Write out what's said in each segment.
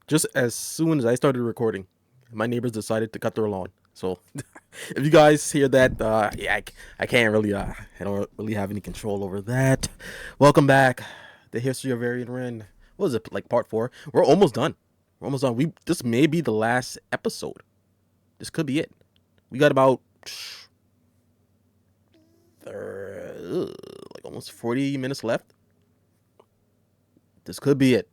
Just as soon as I started recording, my neighbors decided to cut their lawn. So if you guys hear that, yeah, I can't really, I don't really have any control over that. Welcome back, the history of Varian Wrynn. What was it, like part 4? We're almost done. We're almost done. This may be the last episode. This could be it. We got about like almost 40 minutes left. This could be it.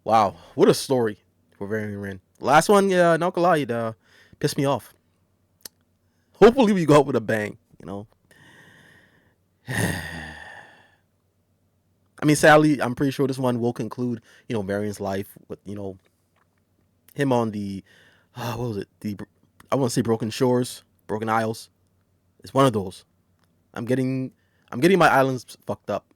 Wow, what a story for Varian Wrynn. Last one, yeah, not gonna lie, it pissed me off. Hopefully we go out with a bang, you know. I mean, sadly, I'm pretty sure this one will conclude, Varian's life with, him on the, what was it? I want to say Broken Shores, Broken Isles. It's one of those. I'm getting my islands fucked up.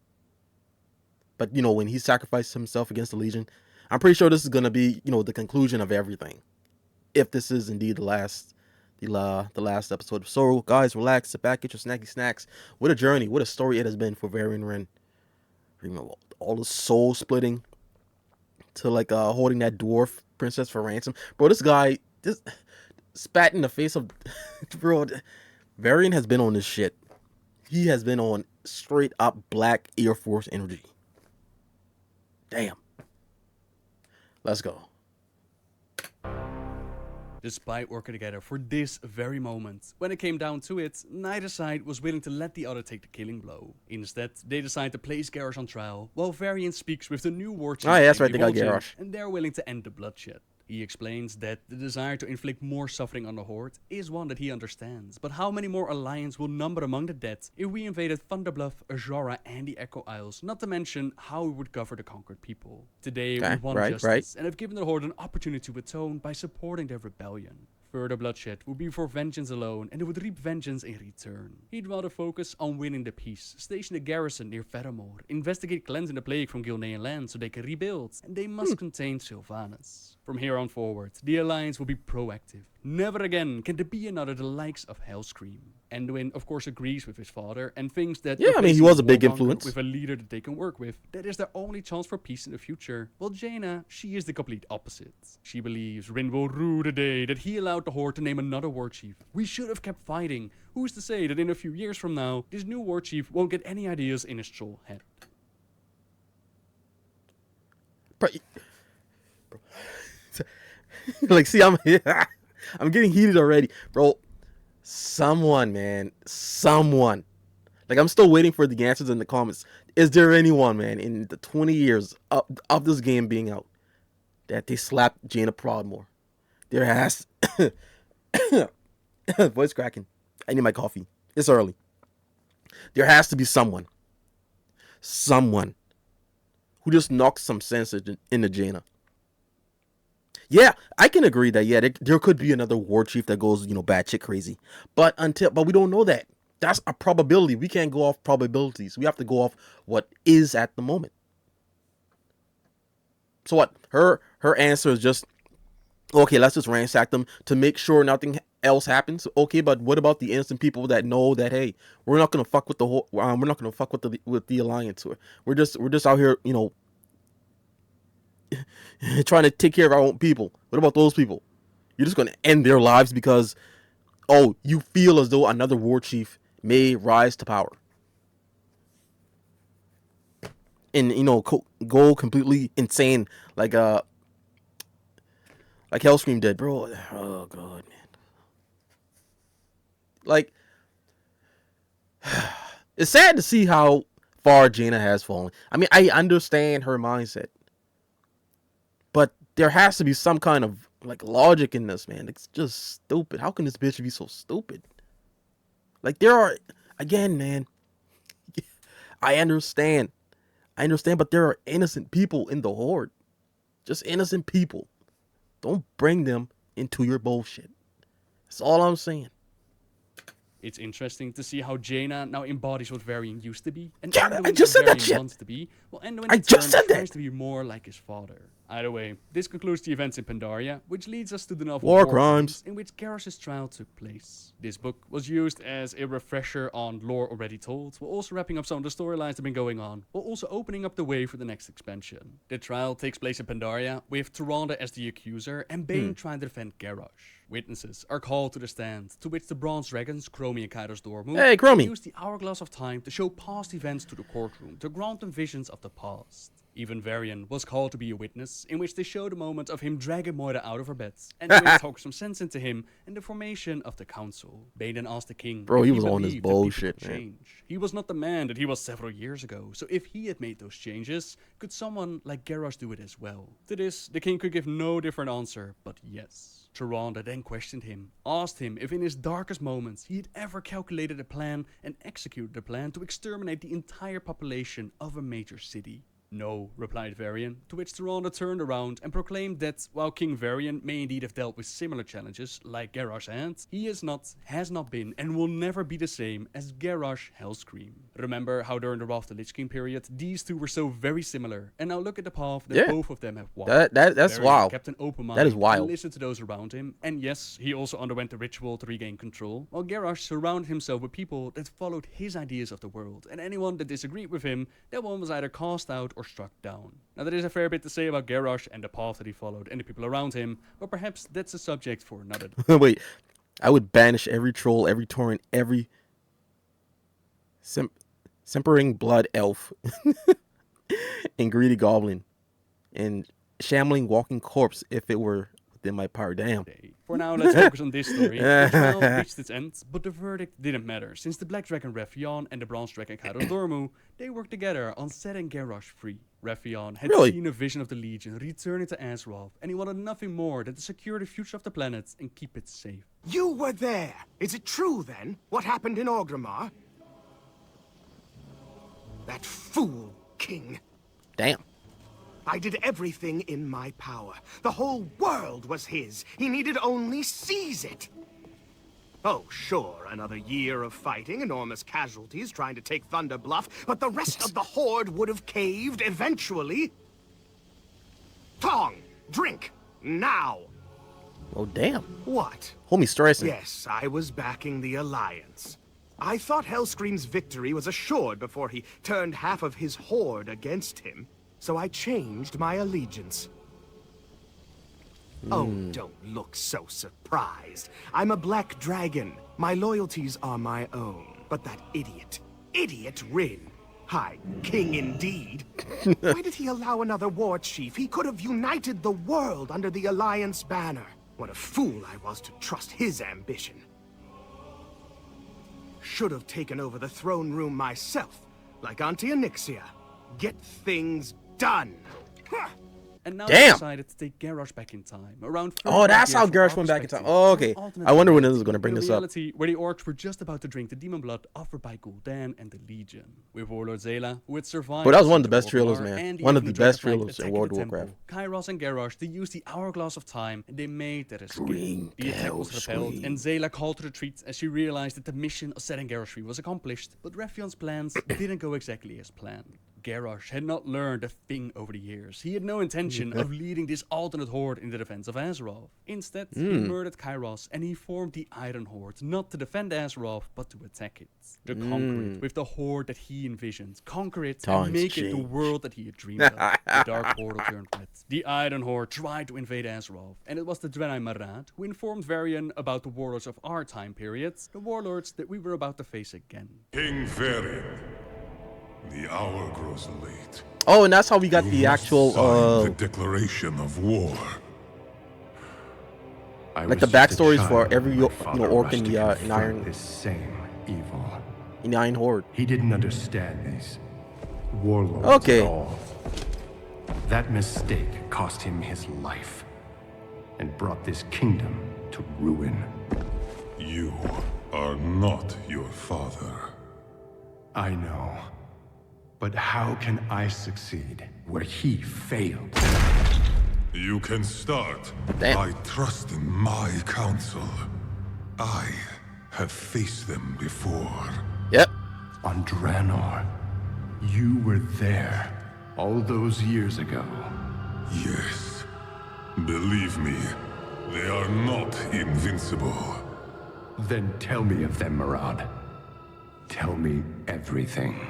But when he sacrificed himself against the Legion, I'm pretty sure this is gonna be, the conclusion of everything. If this is indeed the last episode. So guys, relax, sit back, get your snacky snacks. What a journey, what a story it has been for Varian Wrynn. All the soul splitting to like holding that dwarf princess for ransom. Bro, this guy this spat in the face of bro. Varian has been on this shit. He has been on straight up black Air Force energy. Damn. Let's go. Despite working together for this very moment, when it came down to it, neither side was willing to let the other take the killing blow. Instead, they decide to place Garrosh on trial, while Varian speaks with the new war chief, Oh, yeah, that's right, they got Garrosh. and they're willing to end the bloodshed. He explains that the desire to inflict more suffering on the Horde is one that he understands, but how many more Alliance will number among the dead if we invaded Thunderbluff, Azora, and the Echo Isles, not to mention how we would cover the conquered people. Today we want justice, and have given the Horde an opportunity to atone by supporting their rebellion. Further bloodshed would be for vengeance alone, and they would reap vengeance in return. He'd rather focus on winning the peace, station a garrison near Faramore, investigate cleansing the plague from Gilnean land so they can rebuild, and they must contain Sylvanas. From here on forward, the Alliance will be proactive. Never again can there be another the likes of Hellscream. Anduin, of course, agrees with his father and thinks that He was a big influence with a leader that they can work with, that is their only chance for peace in the future. While Jaina, she is the complete opposite. She believes Wrynn will rue the day that he allowed the Horde to name another war chief. We should have kept fighting. Who's to say that in a few years from now, this new war chief won't get any ideas in his troll head? Bro. Like, see, I'm I'm getting heated already, bro. Someone, man, someone. Like, I'm still waiting for the answers in the comments. Is there anyone, man, in the 20 years of this game being out that they slapped Jaina Proudmoore? There has voice cracking. I need my coffee. It's early. There has to be someone who just knocks some sense into Jaina. Yeah, I can agree that there could be another war chief that goes batshit crazy, but we don't know that. That's a probability. We can't go off probabilities. We have to go off what is at the moment. So what? Her answer is just, okay, let's just ransack them to make sure nothing else happens. Okay, but what about the innocent people that know that, hey, we're not gonna fuck with the whole, we're not gonna fuck with the alliance. We're just out here, trying to take care of our own people. What about those people? You're just going to end their lives because, you feel as though another war chief may rise to power and go completely insane like Hellscream did, bro. Oh god, man. Like, it's sad to see how far Jaina has fallen. I mean, I understand her mindset, but there has to be some kind of like logic in this, man. It's just stupid. How can this bitch be so stupid? Like, there are, again, man, I understand, but there are innocent people in the Horde. Just innocent people. Don't bring them into your bullshit. That's all I'm saying. It's interesting to see how Jaina now embodies what Varian used to be, and Yeah, I Anduin just what said that Varian shit. wants to be, while Anduin I in just turn said that. tries to be more like his father. Either way, this concludes the events in Pandaria, which leads us to the novel War War crimes. in which Garrosh's trial took place. This book was used as a refresher on lore already told, while also wrapping up some of the storylines that have been going on, while also opening up the way for the next expansion. The trial takes place in Pandaria, with Tyrande as the accuser, and Bane trying to defend Garrosh. Witnesses are called to the stand, to which the bronze dragons, Chromie and Kairos Dormu, Hey, Chromie. use the hourglass of time to show past events to the courtroom, to grant them visions of the past. Even Varian was called to be a witness, in which they showed a moment of him dragging Moira out of her bed, and Dwayne talked some sense into him and the formation of the council. Bane then asked the king Bro, if he he was on this believed that people bullshit, could man. change. He was not the man that he was several years ago, so if he had made those changes, could someone like Garrosh do it as well? To this, the king could give no different answer, but yes. Tyrande then questioned him, asked him if in his darkest moments he had ever calculated a plan and executed a plan to exterminate the entire population of a major city. No, replied Varian, to which Tyrande turned around and proclaimed that, while King Varian may indeed have dealt with similar challenges, like Garrosh had, he is not, has not been, and will never be the same as Garrosh Hellscream. Remember how during the Wrath of the Lich King period, these two were so very similar, and now look at the path that both of them have walked. That's Varian wild. kept an open mind That is and wild. listened to those around him, and yes, he also underwent the ritual to regain control, while Garrosh surrounded himself with people that followed his ideas of the world, and anyone that disagreed with him, that one was either cast out or struck down. Now there is a fair bit to say about Garrosh and the path that he followed and the people around him, but perhaps that's a subject for another day. Wait, I would banish every troll, every torrent, every simpering blood elf and greedy goblin and shambling walking corpse if it were within my power. Damn. For now, let's focus on this story. The trial reached its end, but the verdict didn't matter, since the Black Dragon Rephion and the Bronze Dragon Kairos Dormu, they worked together on setting Garrosh free. Rephion had seen a vision of the Legion returning to Azeroth, and he wanted nothing more than to secure the future of the planet and keep it safe. You were there! Is it true, then, what happened in Orgrimmar? That fool, King. Damn. I did everything in my power. The whole world was his. He needed only seize it. Oh, sure, another year of fighting, enormous casualties trying to take Thunder Bluff, but the rest of the Horde would have caved eventually. Tong, drink, now! Oh, damn. What? Homie stressing. Yes, I was backing the Alliance. I thought Hellscream's victory was assured before he turned half of his Horde against him. So I changed my allegiance. Oh, don't look so surprised. I'm a black dragon. My loyalties are my own. But that idiot Wrynn. Hi, king indeed. Why did he allow another war chief? He could have united the world under the Alliance banner. What a fool I was to trust his ambition. Should have taken over the throne room myself, like Auntie Onyxia. Get things done. And now they decided to take Garrosh back in time. Around oh, that's how Garrosh went back in time. Oh, okay. I wonder when this is going to bring this up. Where the orcs were just about to drink the demon blood offered by Gul'dan and the Legion. With Warlord Zayla, who had survived... But that was one of the best trailers, man. One of the best trailers in World of Warcraft. Kairos and Garrosh, they used the Hourglass of Time, and they made their escape. The attack was repelled, and Zayla called to retreat as she realized that the mission of setting Garrosh free was accomplished, but Rephion's plans didn't go exactly as planned. Garrosh had not learned a thing over the years. He had no intention of leading this alternate horde in the defense of Azeroth. Instead, he murdered Kairos and he formed the Iron Horde, not to defend Azeroth, but to attack it. To conquer it with the horde that he envisioned. Conquer it and make it the world that he had dreamed of. The Dark Portal turned red. The Iron Horde tried to invade Azeroth, and it was the Draenei Marad who informed Varian about the warlords of our time period, the warlords that we were about to face again. King Varian. The hour grows late. Oh, and that's how we got the actual the declaration of war. Like the backstories for every orc in the Iron this same evil. In the Iron Horde. He didn't understand these warlords at all. That mistake cost him his life and brought this kingdom to ruin. You are not your father. I know. But how can I succeed where he failed? You can start Damn. by trusting my counsel. I have faced them before. Yep. On Draenor. You were there all those years ago. Yes. Believe me, they are not invincible. Then tell me of them, Murad. Tell me everything.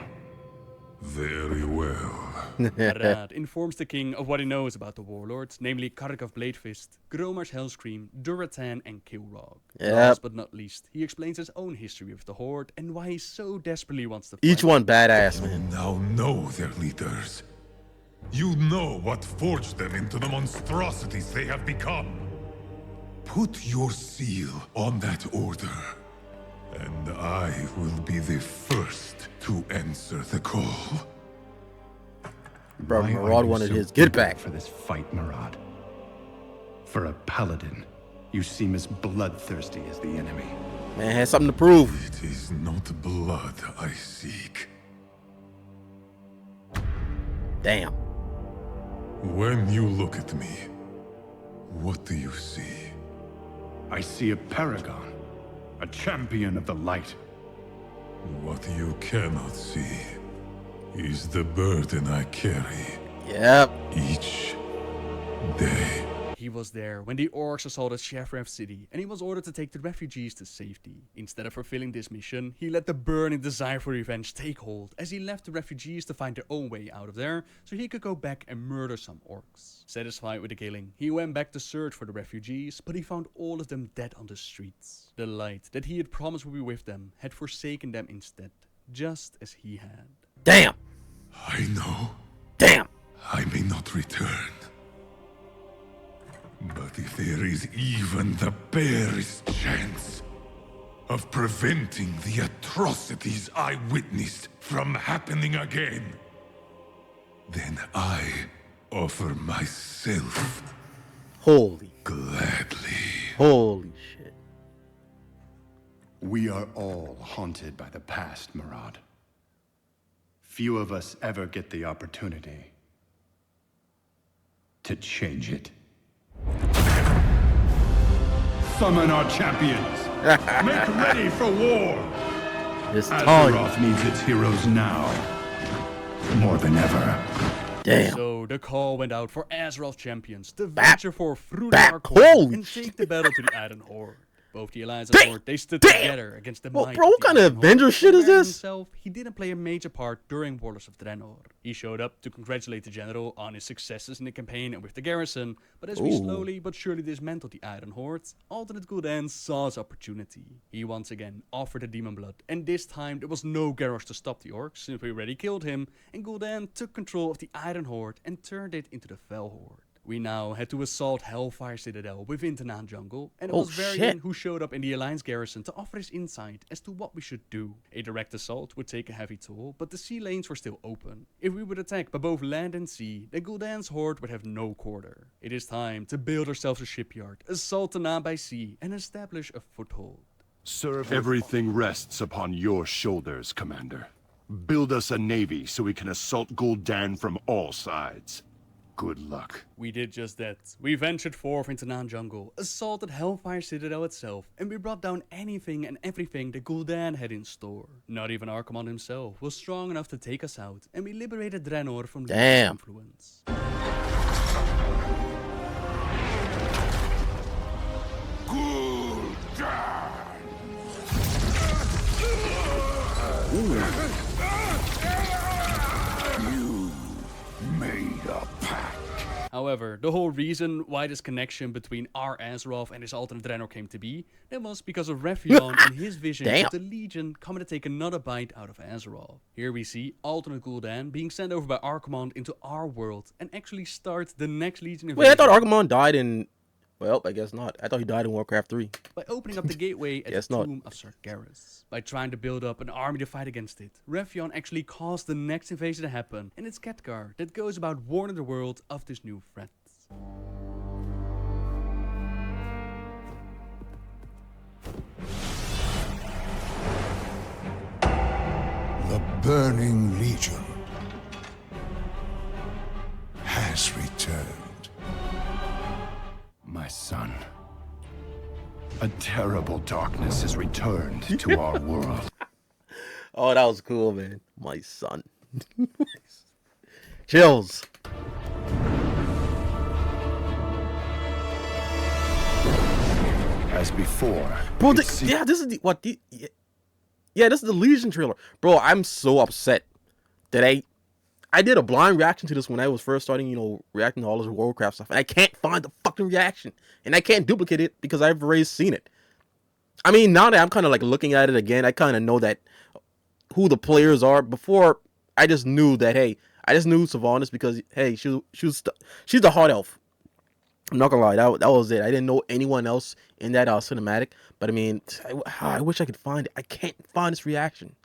Very well. Murad informs the king of what he knows about the warlords, namely Karkov Bladefist, Gromar's Hellscream, Duratan, and Kilrog. Yep. Last but not least, he explains his own history with the Horde and why he so desperately wants to fight. Each one badass, You man. now know their leaders. You know what forged them into the monstrosities they have become. Put your seal on that order, and I will be the first to answer the call. Bro, Why are Murad you wanted so his get eager back. for this fight, Murad. For a paladin, you seem as bloodthirsty as the enemy. Man has something to prove. It is not blood I seek. Damn. When you look at me, what do you see? I see a paragon, a champion of the light. What you cannot see is the burden I carry Yep. each day. He was there when the orcs assaulted Shafrath City, and he was ordered to take the refugees to safety. Instead of fulfilling this mission, he let the burning desire for revenge take hold, as he left the refugees to find their own way out of there, so he could go back and murder some orcs. Satisfied with the killing, he went back to search for the refugees, but he found all of them dead on the streets. The light that he had promised would be with them had forsaken them instead, just as he had. Damn. I know Damn. I may not return. But if there is even the barest chance of preventing the atrocities I witnessed from happening again, then I offer myself Holy. gladly. Holy shit. We are all haunted by the past, Murad. Few of us ever get the opportunity to change it. Summon our champions! Make ready for war! It's Tanya. Azeroth needs its heroes now. More than ever. Damn. So the call went out for Azeroth champions to Back. venture forth through the Back. Dark Horde Holy and shit. take the battle to the Iron Horde. Both the Alliance and Damn. Horde, they stood Damn. together against the Well, might bro, of what the kind of Iron Horde. Avenger shit is Varian this? Himself, he didn't play a major part during Warlords of Draenor. He showed up to congratulate the general on his successes in the campaign and with the garrison, but as we Ooh. slowly but surely dismantled the Iron Horde, alternate Gul'dan saw his opportunity. He once again offered the demon blood, and this time there was no Garrosh to stop the orcs since we already killed him, and Gul'dan took control of the Iron Horde and turned it into the Fel Horde. We now had to assault Hellfire Citadel within Tanan Jungle, and it Oh, was Varian shit. who showed up in the Alliance garrison to offer his insight as to what we should do. A direct assault would take a heavy toll, but the sea lanes were still open. If we would attack by both land and sea, then Gul'dan's horde would have no quarter. It is time to build ourselves a shipyard, assault Tanan by sea, and establish a foothold. Everything rests upon your shoulders, Commander. Build us a navy so we can assault Gul'dan from all sides. Good luck. We did just that. We ventured forth into Tanan Jungle, assaulted Hellfire Citadel itself, and we brought down anything and everything that Gul'dan had in store. Not even Archimonde himself was strong enough to take us out, and we liberated Draenor from Legion Damn. influence. You made a pact. However, the whole reason why this connection between our Azeroth and his alternate Draenor came to be, that was because of Rephion and his vision Damn. of the Legion coming to take another bite out of Azeroth. Here we see alternate Gul'dan being sent over by Archimonde into our world and actually start the next Legion Wait, I invasion thought Archimonde died in... Well, I guess not. I thought he died in Warcraft 3. by opening up the gateway at Guess the not. tomb of Sargeras. By trying to build up an army to fight against it, Rephion actually caused the next invasion to happen, and it's Khadgar that goes about warning the world of this new threat. The Burning Legion has returned. My son. A terrible darkness has returned to our world. Oh, that was cool, man. My son. Chills. As before. Bro, yeah, this is yeah, this is the Legion trailer. Bro, I'm so upset that I did a blind reaction to this when I was first starting, reacting to all this Warcraft stuff, and I can't find the fucking reaction, and I can't duplicate it because I've already seen it. I mean, now that I'm kind of like looking at it again, I kind of know that who the players are. Before, I just knew that, hey, I just knew Sylvanas because, hey, she's the hard elf. I'm not gonna lie, that was it. I didn't know anyone else in that cinematic, but I mean, I wish I could find it. I can't find this reaction,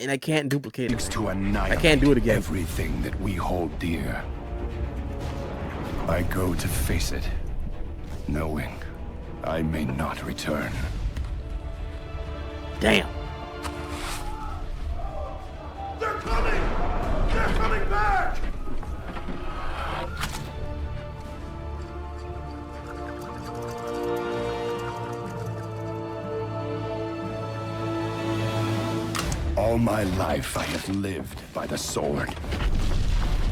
and I can't duplicate it. I can't do it again. Everything that we hold dear. I go to face it, knowing I may not return. Damn. They're coming! They're coming back! All my life I have lived by the sword.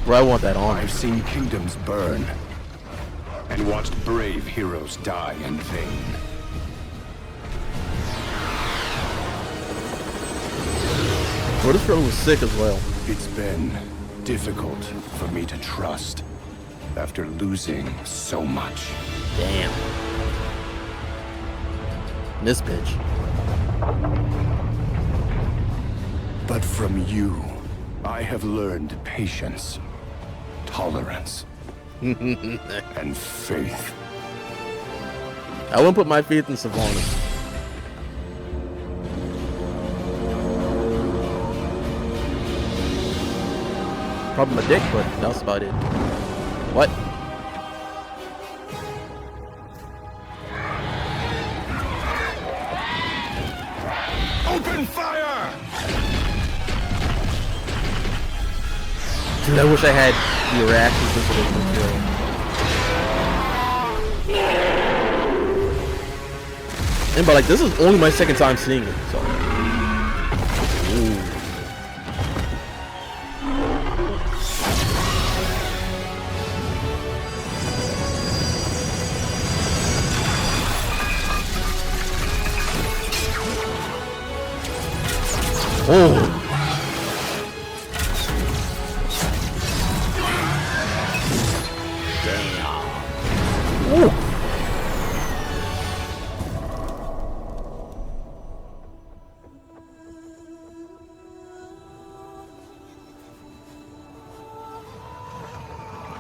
Bro, I want that armor. I've seen kingdoms burn and watched brave heroes die in vain. Bro, this trailer was sick as well. It's been difficult for me to trust after losing so much. Damn. This bitch. But from you, I have learned patience, tolerance, and faith. I wouldn't put my faith in Sylvanas. Probably my dick, but that's about it. What? Open fire! Dude, I wish I had the reactions to this video. And but like, this is only my second time seeing it, so. Ooh. Oh.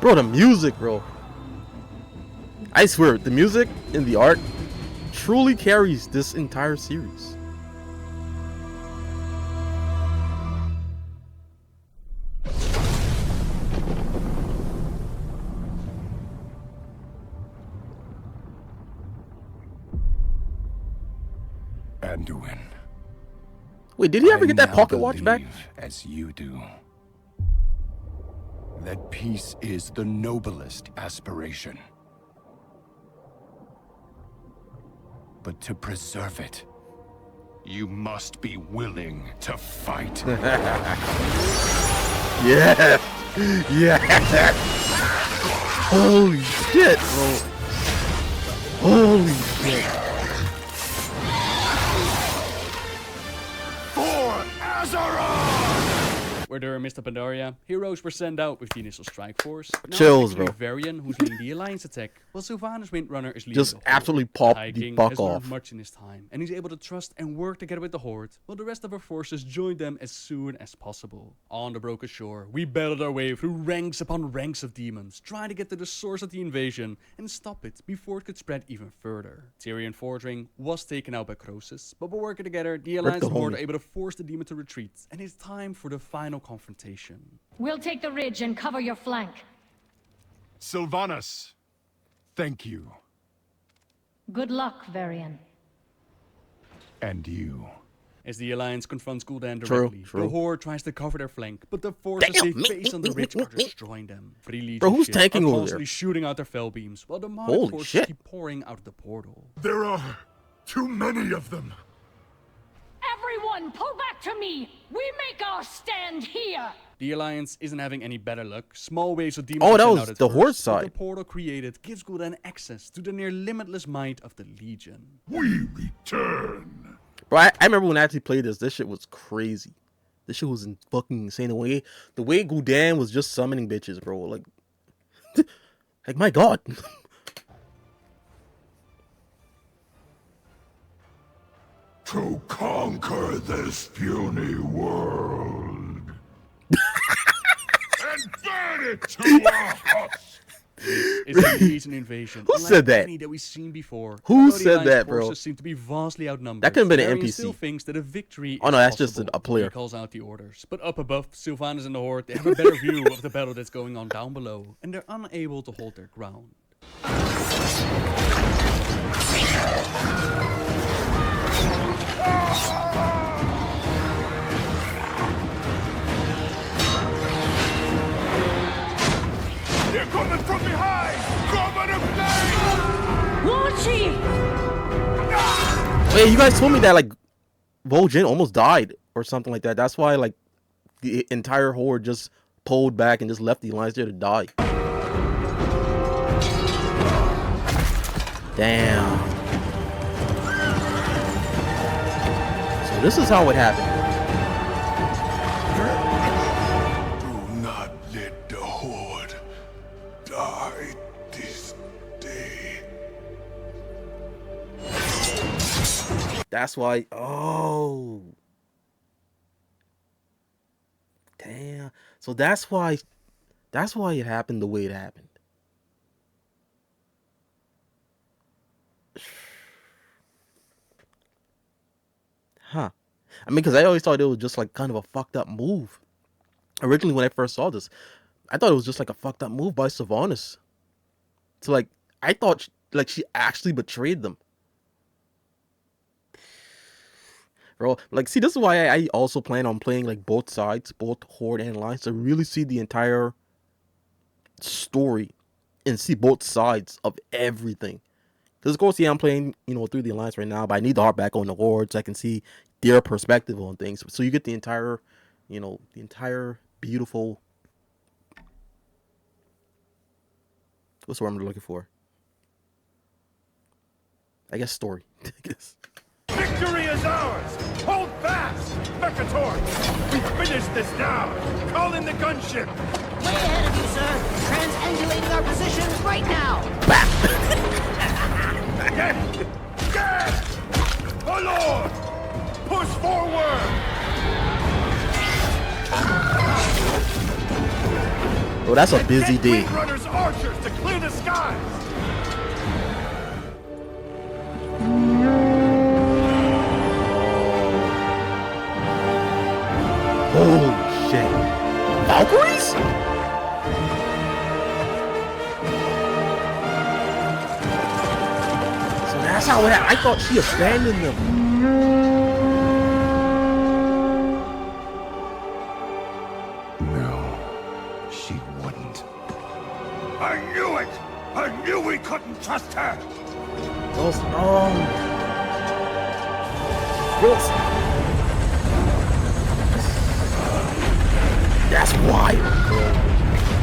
Bro, the music, bro. I swear, the music and the art truly carries this entire series. Anduin. Wait, did he ever get that I now pocket watch back? believe, as you do, that peace is the noblest aspiration. But to preserve it, you must be willing to fight. Yeah. Yeah. Holy shit, bro. Holy shit. For Azeroth! Where during Mr. Pandaria, heroes were sent out with the initial strike force. Now Chills, it's bro. actually Varian who's leading the alliance attack, while Sylvanas Windrunner is leading Just the Horde. absolutely pop High the King fuck has learned off. much in his time, and he's able to trust and work together with the Horde, while the rest of our forces join them as soon as possible. On the Broken Shore, we battled our way through ranks upon ranks of demons, trying to get to the source of the invasion and stop it before it could spread even further. Tyrion Fordring was taken out by Croesus, but by working together, the Alliance and Horde are able to force the demon to retreat, and it's time for the final confrontation. We'll take the ridge and cover your flank. Sylvanas, thank you. Good luck, Varian. And you. As the Alliance confronts Gul'dan True, directly, true. the Horde tries to cover their flank, but the forces they Damn, face on the ridge are destroying them. 3 Legion Bro, who's ships tanking are over constantly there? shooting out their fell beams, while demonic Holy forces shit. keep pouring out of the portal. There are too many of them. Everyone, pull back to me! We make our stand here! The Alliance isn't having any better luck. Small waves of demons Oh, are that sent was out at the first, Horde but side. the portal created gives Gul'dan access to the near limitless might of the Legion. We return. Bro, I remember when I actually played this. This shit was crazy. This shit was fucking insane. The way Gul'dan was just summoning bitches, bro. Like my god. To conquer this puny world. And burn it to a husk. It's a Legion invasion. Who unlike said that? any that we've seen before. Who Although the said Alliance that, bro? forces seem to be vastly outnumbered. That could've been an Varian NPC. still thinks that a victory Oh, no, is that's just possible. a player. He calls out the orders. But up above, Sylvanas and the Horde, they have a better view of the battle that's going on down below, and they're unable to hold their ground. They're coming from behind! Coming of day! War Chief! Wait, you guys told me that like Vol'jin almost died or something like that. That's why like the entire Horde just pulled back and just left the Alliance there to die. Damn. So this is how it happened. Do not let the Horde die this day. That's why. Oh. Damn. So that's why it happened the way it happened. Huh. I mean, because I always thought it was just like kind of a fucked up move. Originally, when I first saw this, I thought it was just like a fucked up move by Sylvanas. So like, I thought she actually betrayed them. Bro, like, see, this is why I also plan on playing like both sides, both Horde and Alliance, to really see the entire story and see both sides of everything. Because of course, yeah, I'm playing, through the Alliance right now, but I need to hop back on the Horde so I can see their perspective on things. So you get the entire, beautiful. What's the word I'm looking for? I guess story. I guess. Victory is ours! Hold fast! Mercator! We finish this now! Call in the gunship! Way ahead of you, sir. Transangulating our positions right now. Get! Get! Oh Lord! Push forward! Bro, that's a busy Get day. Windrunner's archers to clear the skies! Holy shit. Valkyries? So that's how it happened. I thought she abandoned them. No, she wouldn't. I knew it! I knew we couldn't trust her! Those, oh. Those. That's why.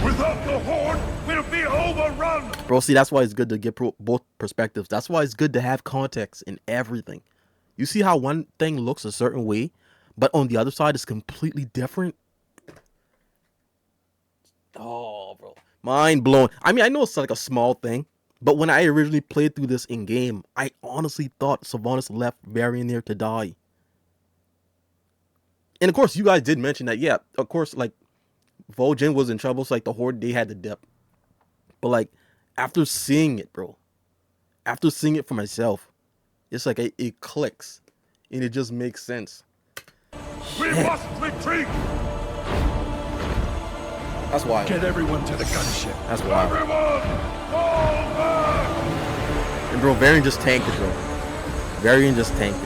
Without the Horde, we'll be overrun! Bro, see, that's why it's good to get both perspectives. That's why it's good to have context in everything. You see how one thing looks a certain way, but on the other side it's completely different? Oh, bro. Mind blown. I mean, I know it's like a small thing, but when I originally played through this in game, I honestly thought Sylvanas left Varian there to die. And of course, you guys did mention that, yeah, of course, like, Vol'jin was in trouble, so like the Horde, they had to dip. But like, after seeing it, bro, after seeing it for myself, it's like it clicks, and it just makes sense. We must retreat! That's why. Get everyone to the gunship. That's why. Everyone, fall back! And bro, Varian just tanked it, bro. Varian just tanked it.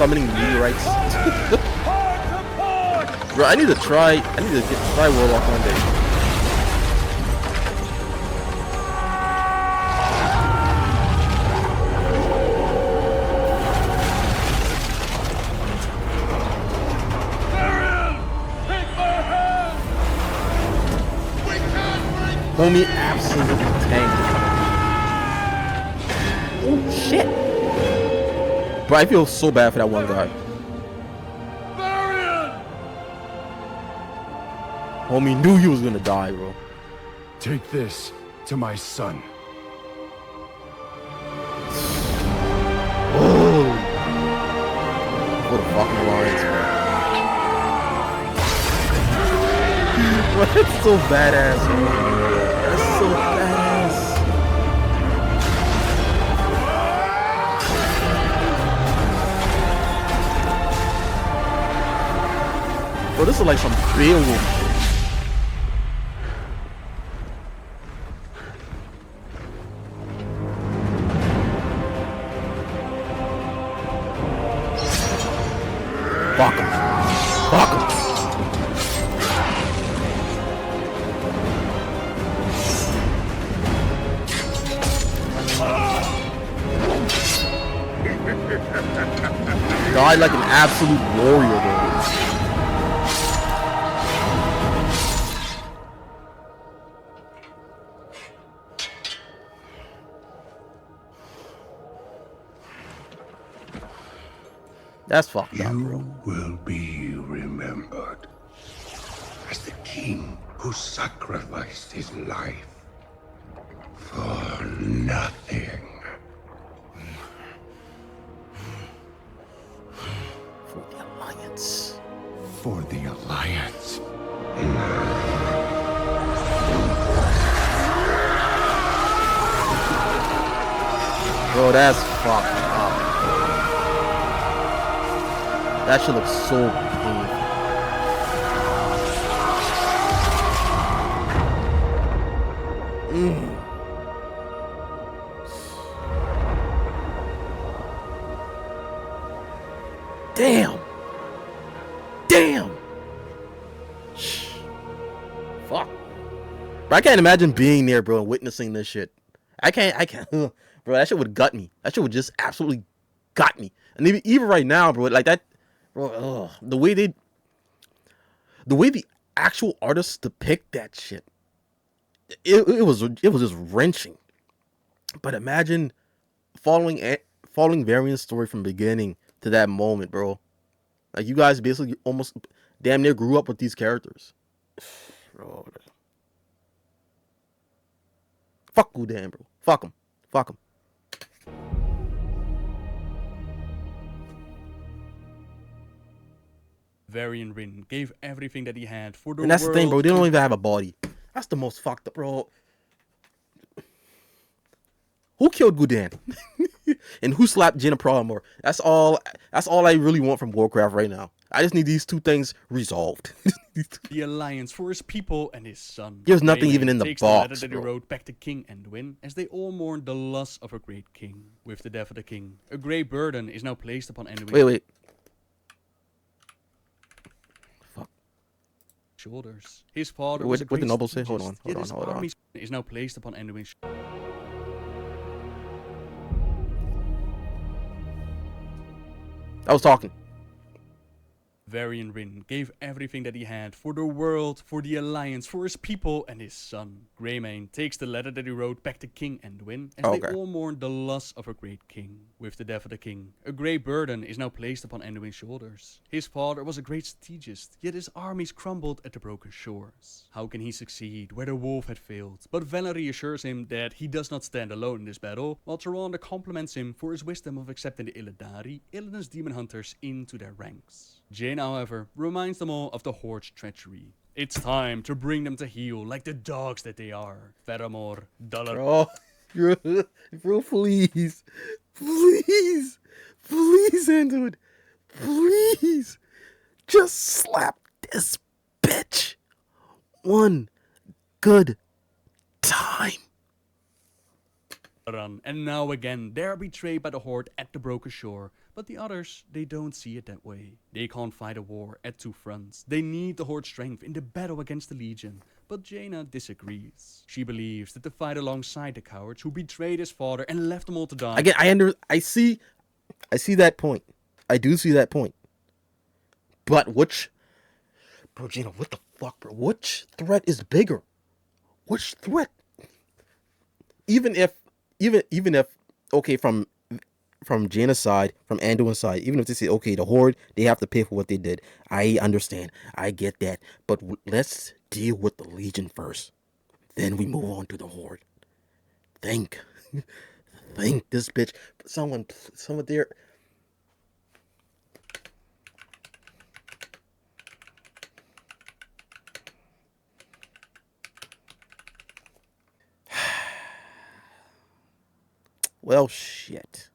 summoning the meteorites. Bro, I need to try Warlock one day. Homie absolutely tanked. Oh shit! Bro, I feel so bad for that one guy. Homie knew he was gonna die, bro. Take this to my son. Oh! What a fucking alliance, bro. Bro, that's so badass, bro. That's so badass. Bro, this is like some Beowulf shit. Fuck him. Fuck him. Died like an absolute warrior, bro. That's fucked up, bro. You will be remembered as the king who sacrificed his life for nothing. For the Alliance. For the Alliance. Bro, that's fucked up. That shit looks so painful. Damn. Damn. Fuck. Bro, I can't imagine being there, bro, and witnessing this shit. I can't. Bro, that shit would gut me. That shit would just absolutely gut me. And even right now, bro, like that, bro, the way the actual artists depict that shit, it was just wrenching. But imagine following Varian's story from beginning to that moment, bro. Like, you guys basically almost damn near grew up with these characters. Bro. Fuck Gul'dan, bro. Fuck him. Fuck him. Varian Wrynn gave everything that he had for the world. And that's the thing, bro. They don't even have a body. That's the most fucked up, bro. Who killed Gul'dan? And who slapped Jaina Pramor? That's all I really want from Warcraft right now. I just need these two things resolved. The Alliance for his people and his son. There's nothing Raylan even in the takes box, the letter that he bro. wrote back to King Anduin as they all mourn the loss of a great king. With the death of the king, a great burden is now placed upon Anduin's Wait. shoulders. His father What was a the great noble say? Hold strategist, on. yet his army is now placed upon Anduin's I was talking. Varian Wrynn gave everything that he had for the world, for the Alliance, for his people and his son. Greymane takes the letter that he wrote back to King Anduin as they all mourn the loss of a great king. With the death of the king, a great burden is now placed upon Anduin's shoulders. His father was a great strategist, yet his armies crumbled at the broken shores. How can he succeed where the wolf had failed? But Valerie assures him that he does not stand alone in this battle, while Tyrande compliments him for his wisdom of accepting the Illidari, Illidan's demon hunters, into their ranks. Jaina, however, reminds them all of the Horde's treachery. It's time to bring them to heel like the dogs that they are. Faramir, Dalar... Bro, please. Please. Please, Anduin. Please. Just slap this bitch one good time. And now again, they are betrayed by the Horde at the broken shore, But the others, they don't see it that way. They can't fight a war at two fronts. They need the Horde's strength in the battle against the Legion. But Jaina disagrees. She believes that to fight alongside the cowards who betrayed his father and left them all to die. Again, I see that point. I do see that point. But bro, Jaina, what the fuck, bro? Which threat is bigger? Which threat? Even if, okay, from Jaina's side, from Anduin's side, even if they say, okay, the Horde, they have to pay for what they did. I understand. I get that. But let's deal with the Legion first. Then we move on to the Horde. Think this bitch. Someone there. Well, shit.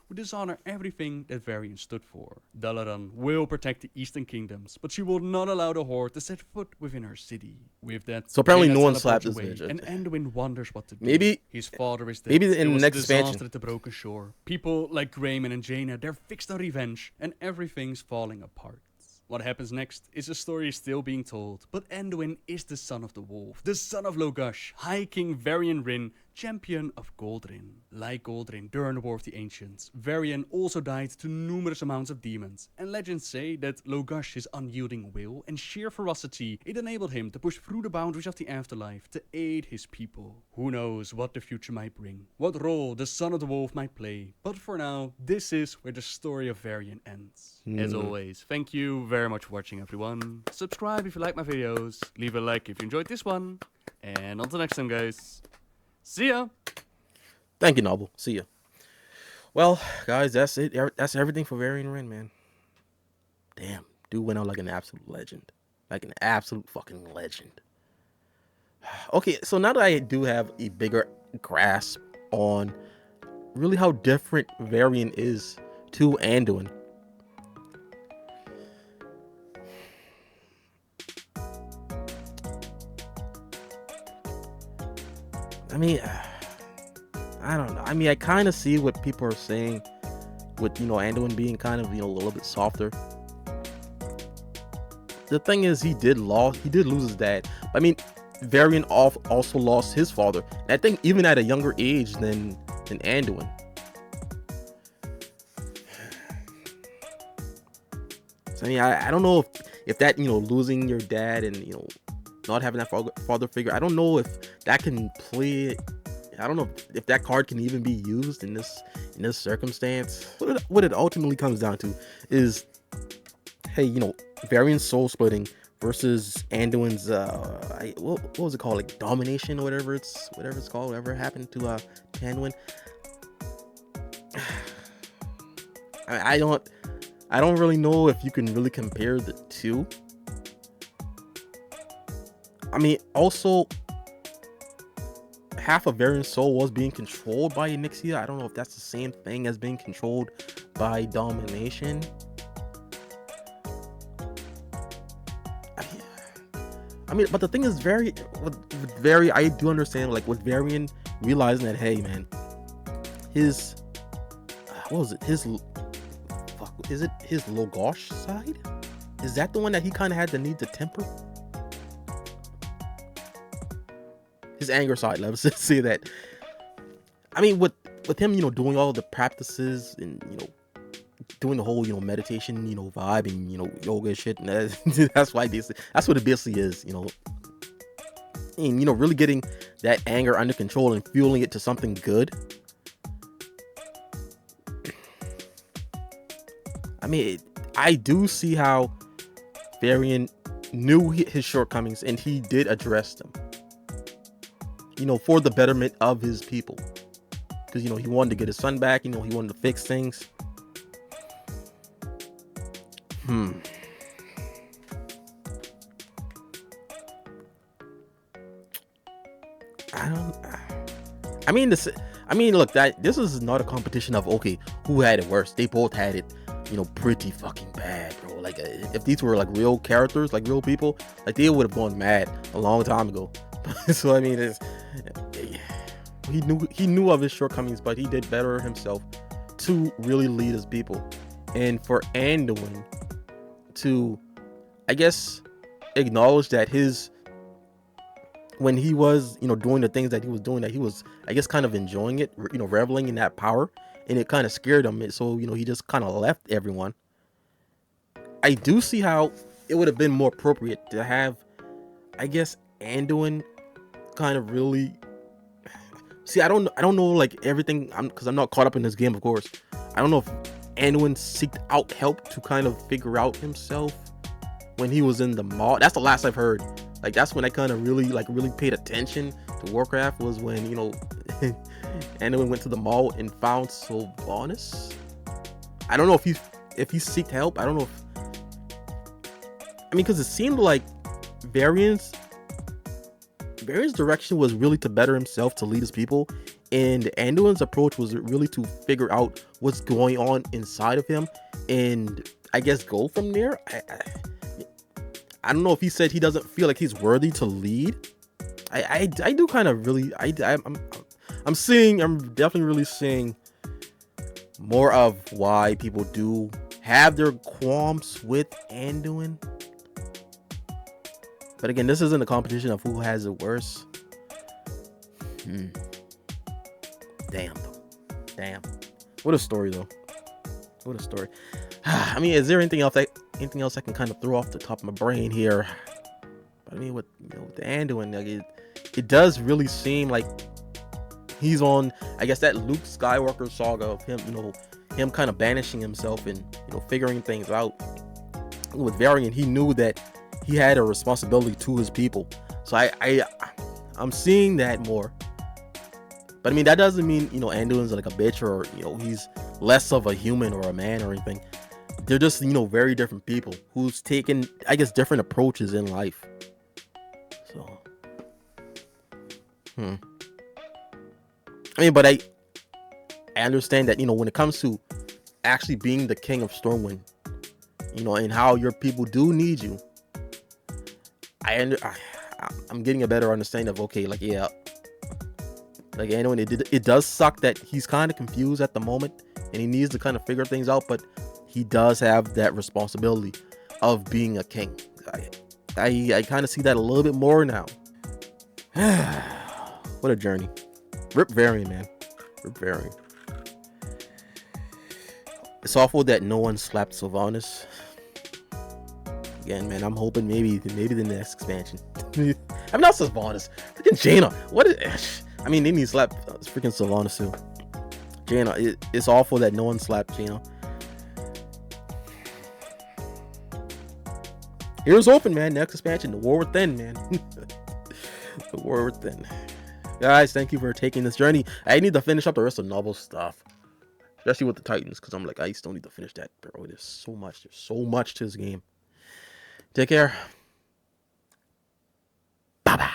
Would dishonor everything that Varian stood for. Dalaran will protect the Eastern Kingdoms, but she will not allow the Horde to set foot within her city. With that, so apparently no one teleports slapped this away, bitch. And Anduin wonders what to do. Maybe his father is dead. Maybe in There the was next a disaster expansion. at the Broken Shore. People like Grayman and Jaina, they're fixed on revenge, and everything's falling apart. What happens next is a story still being told, but Anduin is the son of the wolf, the son of Logash, High King Varian Wrynn, champion of Goldrin. Like Goldrin during the War of the Ancients, Varian also died to numerous amounts of demons, and legends say that Logash's unyielding will and sheer ferocity, it enabled him to push through the boundaries of the afterlife to aid his people. Who knows what the future might bring, what role the son of the wolf might play, but for now, this is where the story of Varian ends. As always, thank you very much for watching, everyone. Subscribe if you like my videos, leave a like if you enjoyed this one, and until next time, guys. See ya! Thank you, Nobbel. See ya. Well, guys, that's it. That's everything for Varian Wrynn, man. Damn, dude went out like an absolute legend. Like an absolute fucking legend. Okay, so now that I do have a bigger grasp on really how different Varian is to Anduin, I mean, I don't know. I mean, I kind of see what people are saying with, Anduin being kind of, a little bit softer. The thing is, he did lose his dad. I mean, Varian also lost his father. And I think even at a younger age than Anduin. So, I mean, I don't know if that, losing your dad and, not having that father figure, I don't know if that can play. I don't know if that card can even be used in this circumstance. What it ultimately comes down to is, hey, Varian's soul splitting versus Anduin's what was it called, like domination or whatever it's called, whatever happened to Anduin. I don't really know if you can really compare the two. I mean, also, half of Varian's soul was being controlled by Onyxia. I don't know if that's the same thing as being controlled by domination. I mean, but the thing is, I do understand, like, with Varian realizing that, hey, man, his Logash side? Is that the one that he kind of had the need to temper? His anger side, let's just say that. I mean, with him, doing all the practices and, doing the whole, meditation, vibe and, yoga shit. And that's what it basically is, and, really getting that anger under control and fueling it to something good. I mean, I do see how Varian knew his shortcomings and he did address them. For the betterment of his people. Because, he wanted to get his son back. He wanted to fix things. Look, this is not a competition of, okay, who had it worse. They both had it, pretty fucking bad, bro. Like, if these were, like, real characters, like, real people, like, they would have gone mad a long time ago. So, I mean, he knew of his shortcomings, but he did better himself to really lead his people, and for Anduin to, I guess, acknowledge that when he was, doing the things that he was doing, that he was, I guess, kind of enjoying it, reveling in that power, and it kind of scared him. So, he just kind of left everyone. I do see how it would have been more appropriate to have, I guess, Anduin kind of really see. I don't know like everything, because I'm not caught up in this game, of course. I don't know if Anduin seeked out help to kind of figure out himself when he was in the mall. That's the last I've heard. Like, that's when I kind of really paid attention to Warcraft, was when, Anduin went to the mall and found Sylvanas. I don't know if he seeked help. I don't know because it seemed like Varian's direction was really to better himself, to lead his people, and Anduin's approach was really to figure out what's going on inside of him, and I guess go from there. I don't know if he said he doesn't feel like he's worthy to lead. I do kind of really, I'm definitely really seeing more of why people do have their qualms with Anduin. But again, this isn't a competition of who has it worse. Damn. What a story, though. What a story. I mean, is there anything else I can kind of throw off the top of my brain here? But I mean, with the Anduin, like, it does really seem like he's on, I guess, that Luke Skywalker saga of him, him kind of banishing himself and figuring things out. With Varian, he knew that he had a responsibility to his people. So I'm seeing that more. But I mean, that doesn't mean, Anduin's like a bitch, or, he's less of a human or a man or anything. They're just, very different people who's taken, I guess, different approaches in life. So, I mean, but I understand that, when it comes to actually being the king of Stormwind, and how your people do need you, I'm getting a better understanding of, okay, like, yeah, like, Anduin, it does suck that he's kind of confused at the moment and he needs to kind of figure things out, but he does have that responsibility of being a king. I kind of see that a little bit more now. What a journey. Rip Varian, man. Rip Varian. It's awful that no one slapped Sylvanas. Again, man, I'm hoping maybe the next expansion. I mean, not Sylvanas. Freaking Jaina. What is? I mean, they need to slap freaking Sylvanas too. Jaina. It's awful that no one slapped Jaina. Here's open, man. Next expansion, the War Within, man. The War Within. Guys, thank you for taking this journey. I need to finish up the rest of Nobbel stuff, especially with the Titans, because I'm like, I still need to finish that, bro. There's so much to this game. Take care. Bye bye.